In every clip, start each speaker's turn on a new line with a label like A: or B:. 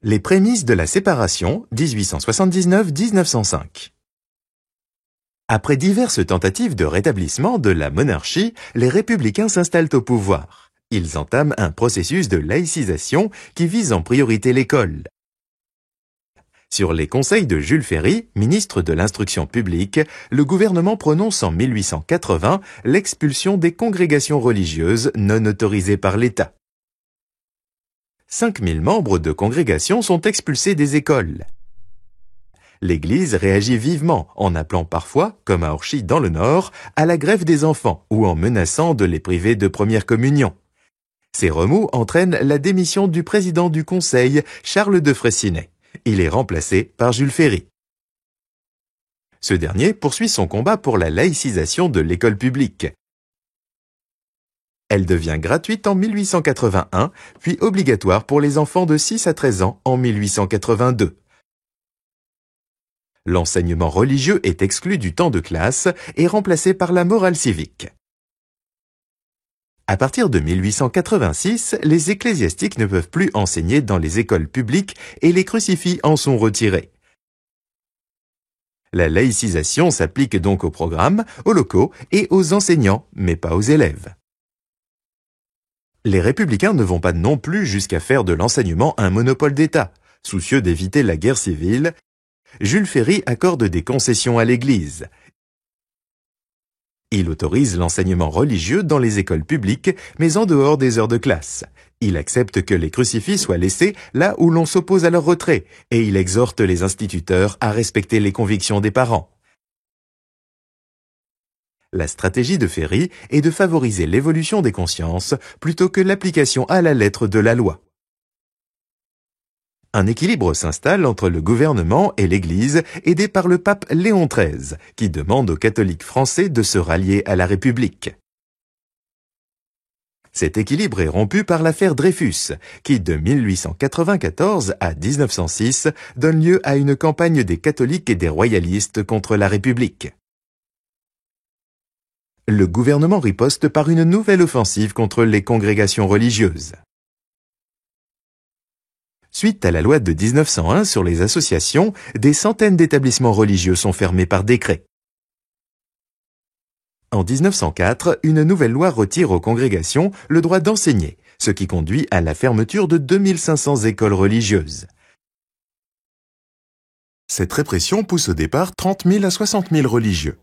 A: Les prémices de la séparation 1879-1905. Après diverses tentatives de rétablissement de la monarchie, les républicains s'installent au pouvoir. Ils entament un processus de laïcisation qui vise en priorité l'école. Sur les conseils de Jules Ferry, ministre de l'Instruction publique, le gouvernement prononce en 1880 l'expulsion des congrégations religieuses non autorisées par l'État. 5000 membres de congrégations sont expulsés des écoles. L'Église réagit vivement en appelant parfois, comme à Orchy dans le Nord, à la grève des enfants ou en menaçant de les priver de première communion. Ces remous entraînent la démission du président du Conseil, Charles de Freycinet. Il est remplacé par Jules Ferry. Ce dernier poursuit son combat pour la laïcisation de l'école publique. Elle devient gratuite en 1881, puis obligatoire pour les enfants de 6 à 13 ans en 1882. L'enseignement religieux est exclu du temps de classe et remplacé par la morale civique. À partir de 1886, les ecclésiastiques ne peuvent plus enseigner dans les écoles publiques et les crucifix en sont retirés. La laïcisation s'applique donc au programme, aux locaux et aux enseignants, mais pas aux élèves. Les républicains ne vont pas non plus jusqu'à faire de l'enseignement un monopole d'État. Soucieux d'éviter la guerre civile, Jules Ferry accorde des concessions à l'Église. Il autorise l'enseignement religieux dans les écoles publiques, mais en dehors des heures de classe. Il accepte que les crucifix soient laissés là où l'on s'oppose à leur retrait, et il exhorte les instituteurs à respecter les convictions des parents. La stratégie de Ferry est de favoriser l'évolution des consciences plutôt que l'application à la lettre de la loi. Un équilibre s'installe entre le gouvernement et l'Église, aidé par le pape Léon XIII, qui demande aux catholiques français de se rallier à la République. Cet équilibre est rompu par l'affaire Dreyfus, qui de 1894 à 1906 donne lieu à une campagne des catholiques et des royalistes contre la République. Le gouvernement riposte par une nouvelle offensive contre les congrégations religieuses. Suite à la loi de 1901 sur les associations, des centaines d'établissements religieux sont fermés par décret. En 1904, une nouvelle loi retire aux congrégations le droit d'enseigner, ce qui conduit à la fermeture de 2500 écoles religieuses. Cette répression pousse au départ 30 000 à 60 000 religieux.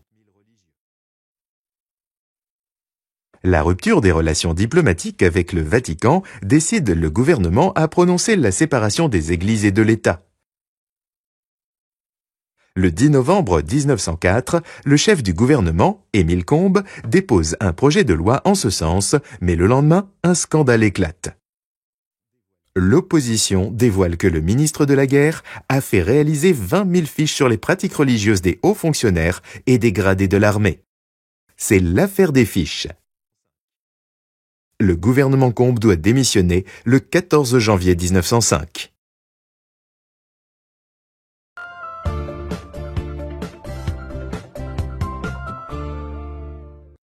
A: La rupture des relations diplomatiques avec le Vatican décide le gouvernement à prononcer la séparation des églises et de l'État. Le 10 novembre 1904, le chef du gouvernement, Émile Combes, dépose un projet de loi en ce sens, mais le lendemain, un scandale éclate. L'opposition dévoile que le ministre de la Guerre a fait réaliser 20 000 fiches sur les pratiques religieuses des hauts fonctionnaires et des gradés de l'armée. C'est l'affaire des fiches. Le gouvernement Combes doit démissionner le 14 janvier 1905.